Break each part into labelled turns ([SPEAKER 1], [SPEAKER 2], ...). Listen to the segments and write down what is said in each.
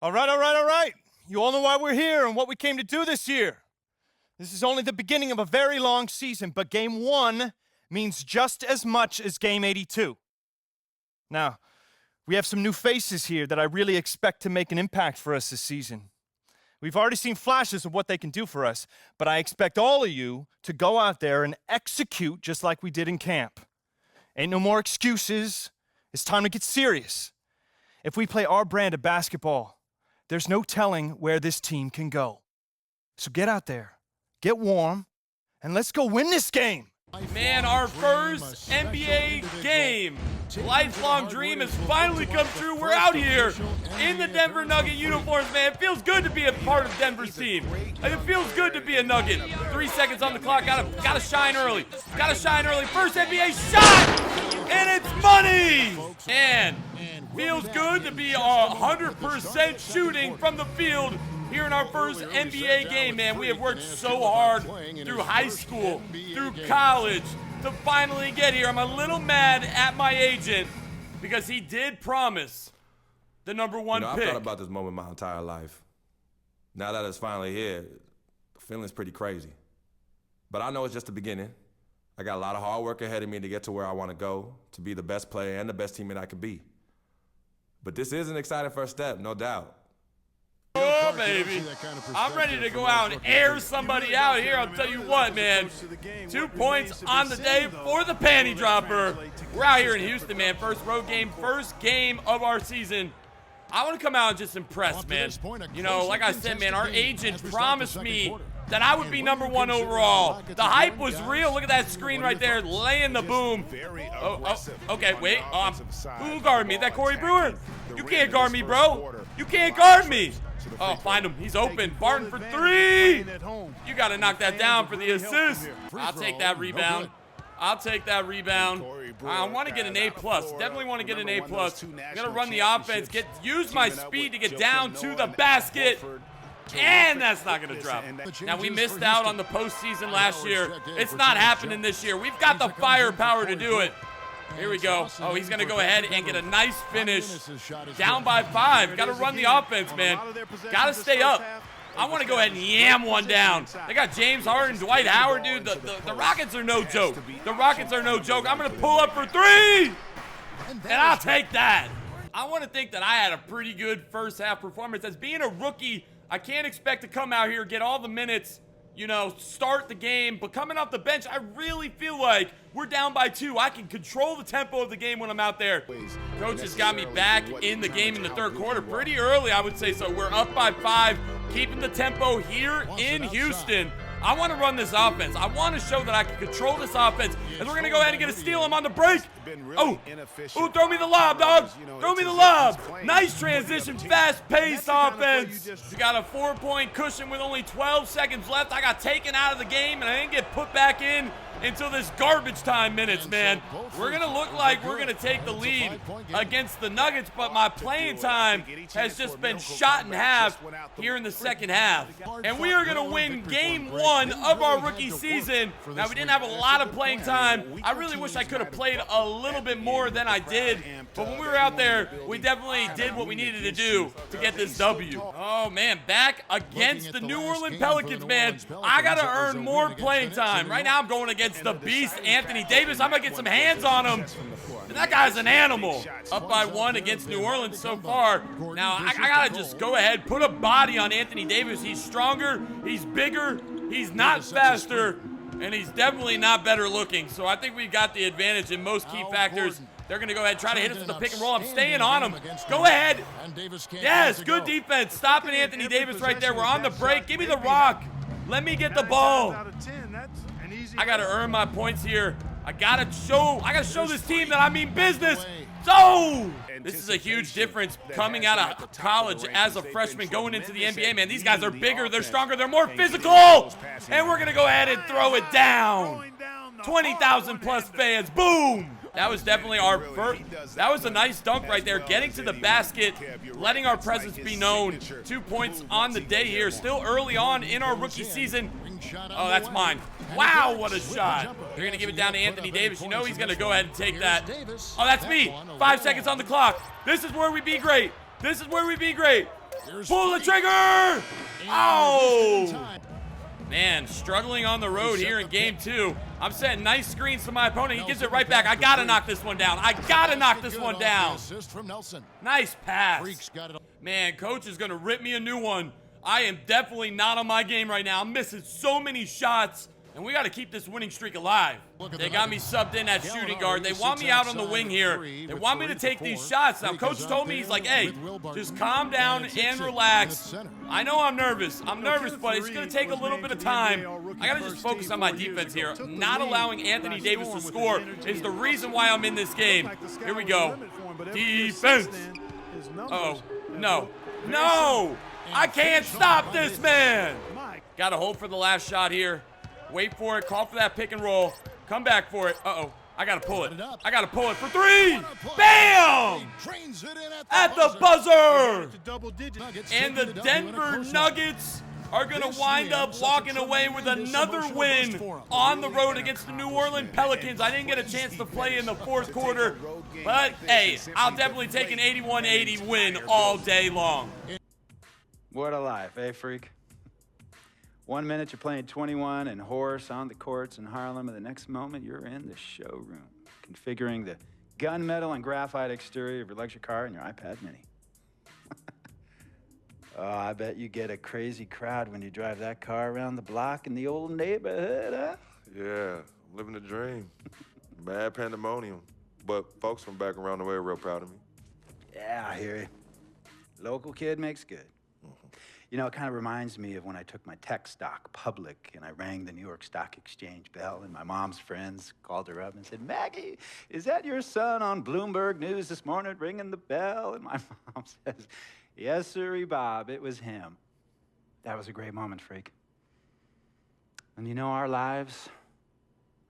[SPEAKER 1] All right, all right, all right. You all know why we're here and what we came to do this year. This is only the beginning of a very long season, but Game 1 means just as much as Game 82. Now, we have some new faces here that I really expect to make an impact for us this season. We've already seen flashes of what they can do for us, but I expect all of you to go out there and execute just like we did in camp. Ain't no more excuses. It's time to get serious. If we play our brand of basketball, there's no telling where this team can go. So get out there, get warm, and let's go win this game.
[SPEAKER 2] Man, our first NBA game. Lifelong dream has finally come true. We're out here in the Denver Nugget uniforms, man. It feels good to be a part of Denver's team. Like, it feels good to be a Nugget. 3 seconds on the clock. Gotta shine early. Gotta shine early. First NBA shot, and it's money. And feels good to be 100% shooting from the field here in our first NBA game, man. We have worked so hard through high school, through college, to finally get here. I'm a little mad at my agent because he did promise the #1 pick.
[SPEAKER 3] I've thought about this moment my entire life. Now that it's finally here, the feeling's pretty crazy. But I know it's just the beginning. I got a lot of hard work ahead of me to get to where I want to go, to be the best player and the best teammate I could be. But this is an exciting first step, no doubt.
[SPEAKER 2] Oh, baby. I'm ready to go out and air somebody out here. I'll tell you what, man. 2 points on the day for the panty dropper. We're out here in Houston, man. First road game, first game of our season. I want to come out and just impress, man. You know, like I said, man, our agent promised me that I would be #1 overall. The hype was real. Look at that screen right there, laying the boom. Okay, wait. Who guarded me? That Corey Brewer? You can't guard me, bro. You can't guard me. Oh, find him. He's open. Barton for 3. You got to knock that down for the assist. I'll take that rebound. I'll take that rebound. I want to get an A+. Definitely want to get an A+. I'm going to run the offense, use my speed to get down to the basket. And that's not going to drop. Now, we missed out on the postseason last year. It's not happening this year. We've got the firepower to do it. Here we go. Oh, he's going to go ahead and get a nice finish. Down by 5. Got to run the offense, man. Got to stay up. I want to go ahead and yam one down. They got James Harden, Dwight Howard, dude. The Rockets are no joke. The Rockets are no joke. I'm going to pull up for 3. And I'll take that. I want to think that I had a pretty good first half performance. As being a rookie, I can't expect to come out here, get all the minutes, you know, start the game. But coming off the bench, I really feel like we're down by 2. I can control the tempo of the game when I'm out there. Coach has got me back in the game in the third quarter pretty early, I would say. So we're up by 5, keeping the tempo here in Houston. I want to run this offense. I want to show that I can control this offense. And we're going to go ahead and get a steal. I'm on the break. Oh, throw me the lob, dog. Throw me the lob. Nice transition, fast-paced offense. We got a 4-point cushion with only 12 seconds left. I got taken out of the game, and I didn't get put back in until this garbage time minutes, man. We're going to look like we're going to take the lead against the Nuggets, but my playing time has just been shot in half here in the second half. And we are going to win Game 1 of our rookie season. Now, we didn't have a lot of playing time. I really wish I could have played a little bit more than I did. But when we were out there, we definitely did what we needed to do to get this W. Oh, man, back against the New Orleans Pelicans, man. I got to earn more playing time. Right now, I'm going against the beast, Anthony Davis. I'm going to get some hands on him. And that guy's an animal. Up by 1 against New Orleans so far. Now, I got to just go ahead, put a body on Anthony Davis. He's stronger. He's bigger. He's not faster. And he's definitely not better looking. So I think we got the advantage in most key factors. They're going to go ahead and try to hit us with the pick and roll. I'm staying on him. Go ahead. Yes, good defense. Stopping Anthony Davis right there. We're on the break. Give me the rock. Let me get the ball. I got to earn my points here. I got to show this team that I mean business. So, this is a huge difference coming out of college as a freshman going into the NBA, man. These guys are bigger, they're stronger, they're more physical. And we're going to go ahead and throw it down. 20,000 plus fans. Boom. That was definitely our first. That was a nice dunk right there. Getting to the basket, letting our presence be known. 2 points on the day here. Still early on in our rookie season. Oh, that's mine. Wow, what a shot. They're going to give it down to Anthony Davis. You know he's going to go ahead and take that. Oh, that's me. 5 seconds on the clock. This is where we be great. This is where we be great. Pull the trigger! Oh! Man, struggling on the road here in game 2. I'm setting nice screens to my opponent. He gives it right back. I gotta knock this one down. I gotta knock this one down. Nice pass. Man, coach is gonna rip me a new one. I am definitely not on my game right now. I'm missing so many shots, and we gotta keep this winning streak alive. They got me subbed in at shooting guard. They want me out on the wing here. They want me to take these shots. Now, coach told me, he's like, hey, just calm down and relax. I know I'm nervous, but it's gonna take a little bit of time. I gotta just focus on my defense here. Not allowing Anthony Davis to score is the reason why I'm in this game. Here we go. Defense. Uh-oh, no, no! I can't stop this man! Gotta hold for the last shot here. Wait for it, call for that pick and roll. Come back for it. Uh-oh, I gotta pull it. I gotta pull it for 3! Bam! At the buzzer! And the Denver Nuggets are gonna wind up walking away with another win on the road against the New Orleans Pelicans. I didn't get a chance to play in the fourth quarter, but hey, I'll definitely take an 81-80 win all day long.
[SPEAKER 4] What a life, eh, freak? 1 minute you're playing 21 and horse on the courts in Harlem, and the next moment you're in the showroom, configuring the gunmetal and graphite exterior of your luxury car and your iPad mini. Oh, I bet you get a crazy crowd when you drive that car around the block in the old neighborhood, huh?
[SPEAKER 3] Yeah, I'm living the dream. Bad pandemonium. But folks from back around the way are real proud of me.
[SPEAKER 4] Yeah, I hear you. Local kid makes good. You know, it kind of reminds me of when I took my tech stock public and I rang the New York Stock Exchange bell, and my mom's friends called her up and said, Maggie, is that your son on Bloomberg News this morning ringing the bell? And my mom says, yes, sirree, Bob, it was him. That was a great moment, freak. And you know, our lives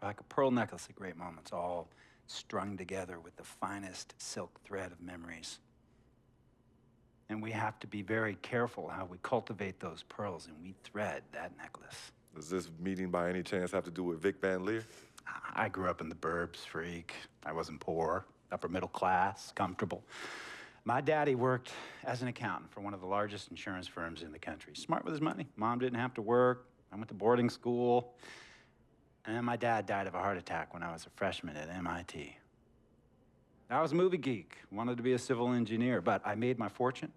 [SPEAKER 4] are like a pearl necklace of great moments, all strung together with the finest silk thread of memories. And we have to be very careful how we cultivate those pearls and we thread that necklace.
[SPEAKER 3] Does this meeting by any chance have to do with Vic Van Leer?
[SPEAKER 4] I grew up in the burbs, freak. I wasn't poor, upper middle class, comfortable. My daddy worked as an accountant for one of the largest insurance firms in the country. Smart with his money. Mom didn't have to work. I went to boarding school. And my dad died of a heart attack when I was a freshman at MIT. I was a movie geek, wanted to be a civil engineer, but I made my fortune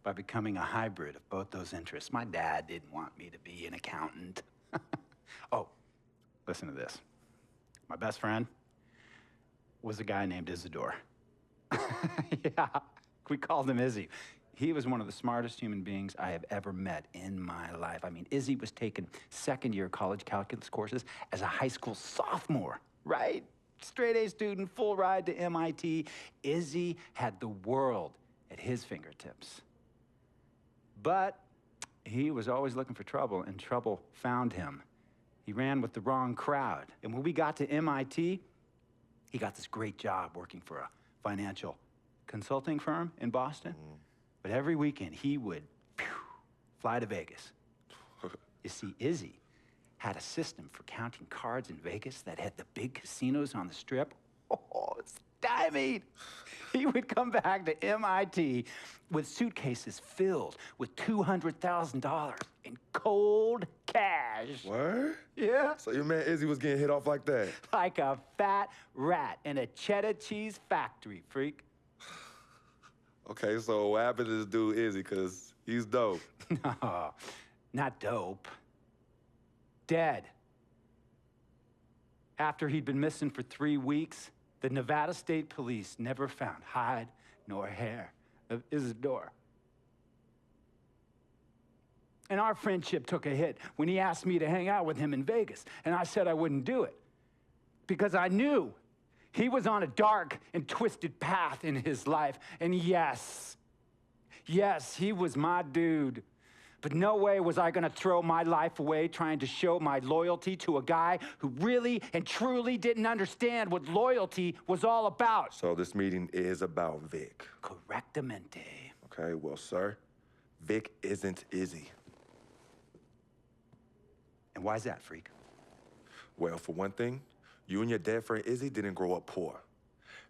[SPEAKER 4] by becoming a hybrid of both those interests. My dad didn't want me to be an accountant. Oh, listen to this. My best friend was a guy named Isidor. Yeah, we called him Izzy. He was one of the smartest human beings I have ever met in my life. I mean, Izzy was taking second-year college calculus courses as a high school sophomore, right? Straight-A student, full ride to MIT. Izzy had the world at his fingertips. But he was always looking for trouble, and trouble found him. He ran with the wrong crowd. And when we got to MIT, he got this great job working for a financial consulting firm in Boston. But every weekend, he would fly to Vegas. You see, Izzy had a system for counting cards in Vegas that had the big casinos on the Strip. Oh, stymied. He would come back to MIT with suitcases filled with $200,000 in cold cash.
[SPEAKER 3] What?
[SPEAKER 4] Yeah.
[SPEAKER 3] So your man Izzy was getting hit off like that?
[SPEAKER 4] Like a fat rat in a cheddar cheese factory, freak.
[SPEAKER 3] Okay, so what happened to this dude Izzy? Because he's dope.
[SPEAKER 4] No, not dope. Dead. After he'd been missing for 3 weeks, the Nevada State Police never found hide nor hair of Isidor. And our friendship took a hit when he asked me to hang out with him in Vegas, and I said I wouldn't do it because I knew he was on a dark and twisted path in his life. And yes, he was my dude. But no way was I gonna throw my life away trying to show my loyalty to a guy who really and truly didn't understand what loyalty was all about.
[SPEAKER 3] So this meeting is about Vic.
[SPEAKER 4] Correctamente.
[SPEAKER 3] Okay, well, sir, Vic isn't Izzy.
[SPEAKER 4] And why's that, freak?
[SPEAKER 3] Well, for one thing, you and your dead friend Izzy didn't grow up poor.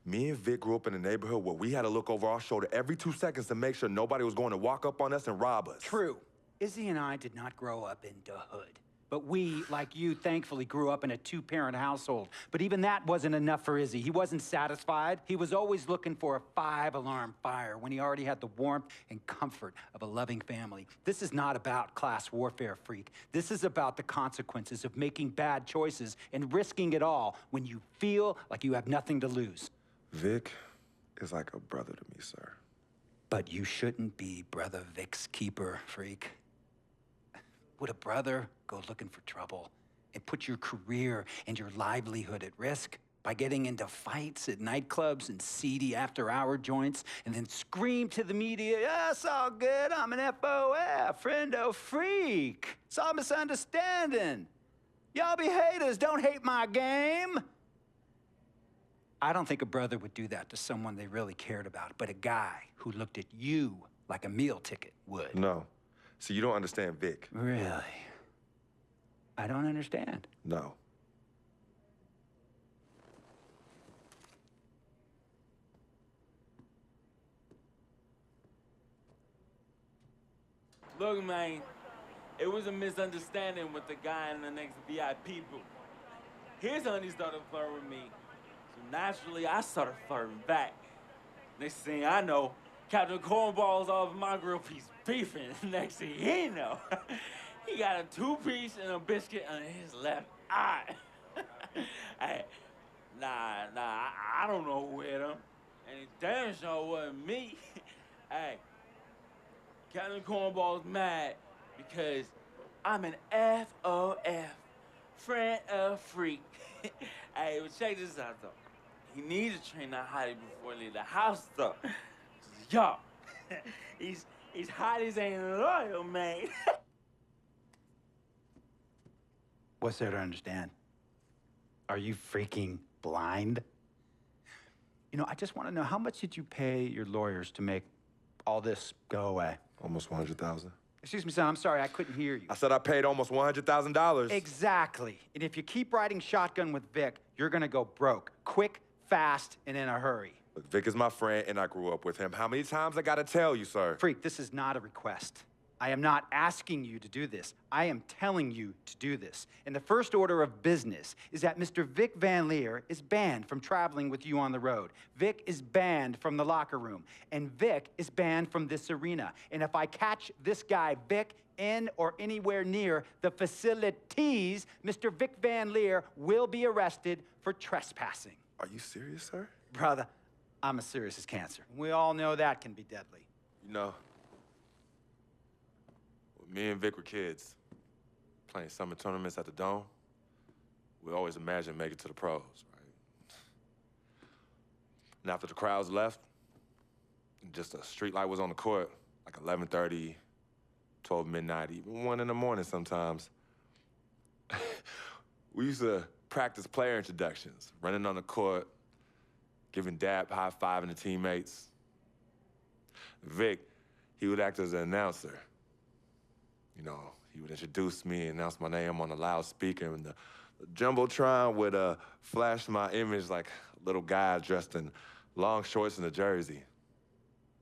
[SPEAKER 3] Me and Vic grew up in a neighborhood where we had to look over our shoulder every 2 seconds to make sure nobody was going to walk up on us and rob us.
[SPEAKER 4] True. Izzy and I did not grow up in the hood. But we, like you, thankfully grew up in a two-parent household. But even that wasn't enough for Izzy. He wasn't satisfied. He was always looking for a 5-alarm fire when he already had the warmth and comfort of a loving family. This is not about class warfare, freak. This is about the consequences of making bad choices and risking it all when you feel like you have nothing to lose.
[SPEAKER 3] Vic is like a brother to me, sir.
[SPEAKER 4] But you shouldn't be Brother Vic's keeper, freak. Would a brother go looking for trouble and put your career and your livelihood at risk by getting into fights at nightclubs and seedy after-hour joints and then scream to the media, yeah, it's all good, I'm an FOF, friendo freak. It's all misunderstanding. Y'all be haters, don't hate my game. I don't think a brother would do that to someone they really cared about, but a guy who looked at you like a meal ticket would.
[SPEAKER 3] No. See, you don't understand Vic.
[SPEAKER 4] Really? I don't understand.
[SPEAKER 3] No.
[SPEAKER 5] Look, man, it was a misunderstanding with the guy in the next VIP booth. His honey started flirting with me, so naturally I started flirting back. Next thing I know, Captain Cornball's off my grill piece beefing. Next thing he know, he got a 2-piece and a biscuit on his left eye. Hey, I don't know who hit him. And it damn sure wasn't me. Hey, Captain Cornball's mad because I'm an FOF, friend of freak. Hey, but check this out, though. He needs to train that hottie before he leave the house, though. Yo, he's hot as ain't loyal, man.
[SPEAKER 4] What's there to understand? Are you freaking blind? You know, I just want to know, how much did you pay your lawyers to make all this go away?
[SPEAKER 3] Almost 100,000.
[SPEAKER 4] Excuse me, son, I'm sorry, I couldn't hear you.
[SPEAKER 3] I said I paid almost $100,000.
[SPEAKER 4] Exactly. And if you keep riding shotgun with Vic, you're gonna go broke. Quick, fast, and in a hurry.
[SPEAKER 3] Look, Vic is my friend, and I grew up with him. How many times I gotta tell you, sir?
[SPEAKER 4] Freak, this is not a request. I am not asking you to do this. I am telling you to do this. And the first order of business is that Mr. Vic Van Leer is banned from traveling with you on the road. Vic is banned from the locker room. And Vic is banned from this arena. And if I catch this guy, Vic, in or anywhere near the facilities, Mr. Vic Van Leer will be arrested for trespassing.
[SPEAKER 3] Are you serious, sir?
[SPEAKER 4] Brother, I'm as serious as cancer. We all know that can be deadly.
[SPEAKER 3] You know, when me and Vic were kids, playing summer tournaments at the Dome, we always imagined making it to the pros, right? And after the crowds left, just a street light was on the court, like 11:30, 12 midnight, even 1 in the morning sometimes. We used to practice player introductions, running on the court, giving dap, high-fiving the teammates. Vic, he would act as an announcer. You know, he would introduce me, announce my name on the loudspeaker, and the Jumbotron would flash my image like a little guy dressed in long shorts and a jersey.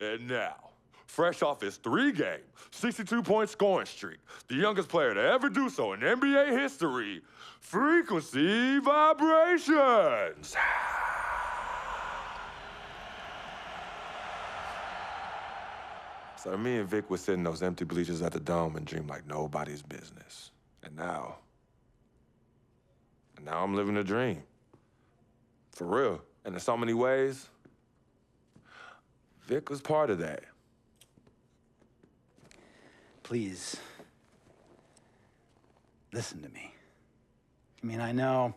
[SPEAKER 3] And now, fresh off his 3-game, 62-point scoring streak, the youngest player to ever do so in NBA history, Frequency Vibrations. So me and Vic would sit in those empty bleachers at the Dome and dream like nobody's business. And now I'm living a dream. For real. And in so many ways, Vic was part of that.
[SPEAKER 4] Please, listen to me. I mean, I know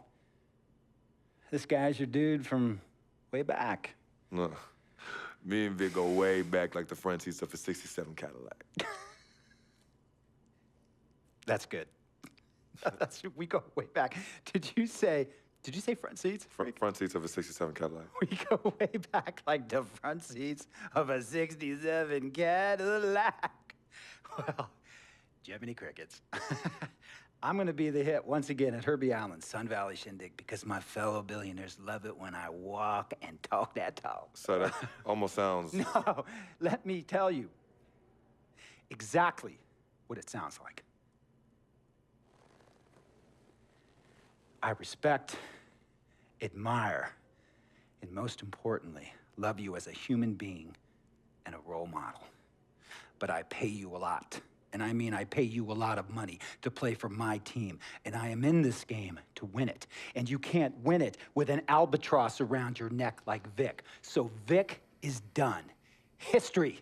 [SPEAKER 4] this guy's your dude from way back.
[SPEAKER 3] Look, me and Vic go way back like the front seats of a 67 Cadillac.
[SPEAKER 4] That's good. We go way back. Did you say front seats?
[SPEAKER 3] Front seats of a 67 Cadillac.
[SPEAKER 4] We go way back like the front seats of a 67 Cadillac. Well, you have any crickets? I'm gonna be the hit once again at Herbie Allen's Sun Valley Shindig because my fellow billionaires love it when I walk and talk that talk.
[SPEAKER 3] So that almost sounds...
[SPEAKER 4] No, let me tell you exactly what it sounds like. I respect, admire, and most importantly, love you as a human being and a role model. But I pay you a lot. And I mean, I pay you a lot of money to play for my team. And I am in this game to win it. And you can't win it with an albatross around your neck like Vic. So Vic is done. History.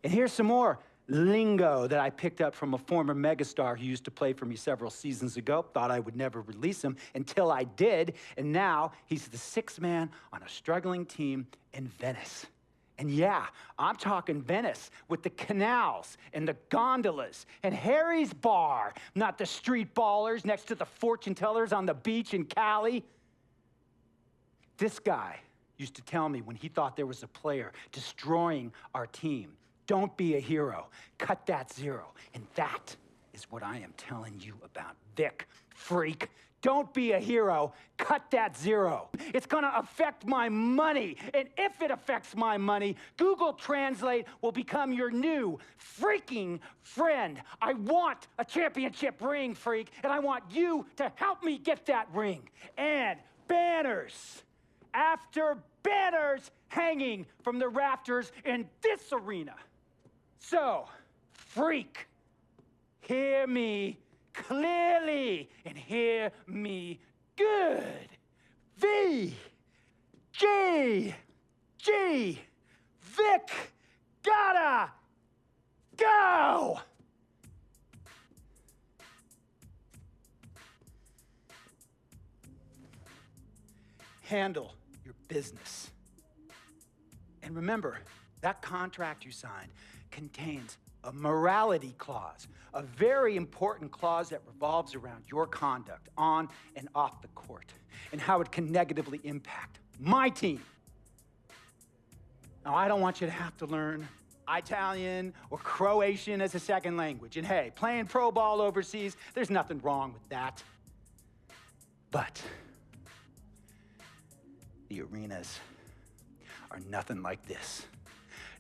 [SPEAKER 4] And here's some more lingo that I picked up from a former megastar who used to play for me several seasons ago. Thought I would never release him until I did. And now he's the sixth man on a struggling team in Venice. And yeah, I'm talking Venice with the canals and the gondolas and Harry's bar, not the street ballers next to the fortune tellers on the beach in Cali. This guy used to tell me when he thought there was a player destroying our team, don't be a hero, cut that zero. And that is what I am telling you about Vic, freak. Don't be a hero, cut that zero. It's gonna affect my money. And if it affects my money, Google Translate will become your new freaking friend. I want a championship ring, freak, and I want you to help me get that ring. And banners after banners hanging from the rafters in this arena. So, freak, hear me clearly and hear me good. V, G, G, Vic, gotta go. Handle your business. And remember, that contract you signed contains a morality clause, a very important clause that revolves around your conduct on and off the court, and how it can negatively impact my team. Now, I don't want you to have to learn Italian or Croatian as a second language. And hey, playing pro ball overseas, there's nothing wrong with that. But the arenas are nothing like this,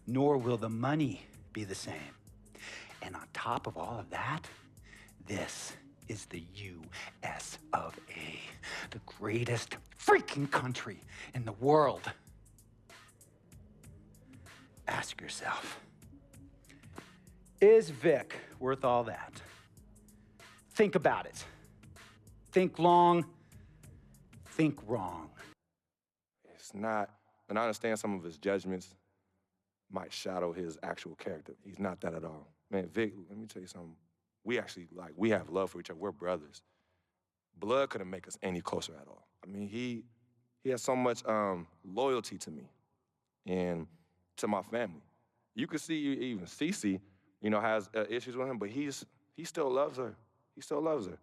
[SPEAKER 4] nor will the money be the same. And on top of all of that, this is the US of A, the greatest freaking country in the world. Ask yourself, is Vic worth all that? Think about it. Think long, think wrong.
[SPEAKER 3] It's not, and I understand some of his judgments might shadow his actual character. He's not that at all. Man, Vic, let me tell you something. We actually, we have love for each other. We're brothers. Blood couldn't make us any closer at all. I mean, he has so much loyalty to me and to my family. You could see even Cece, has issues with him, but he still loves her. He still loves her.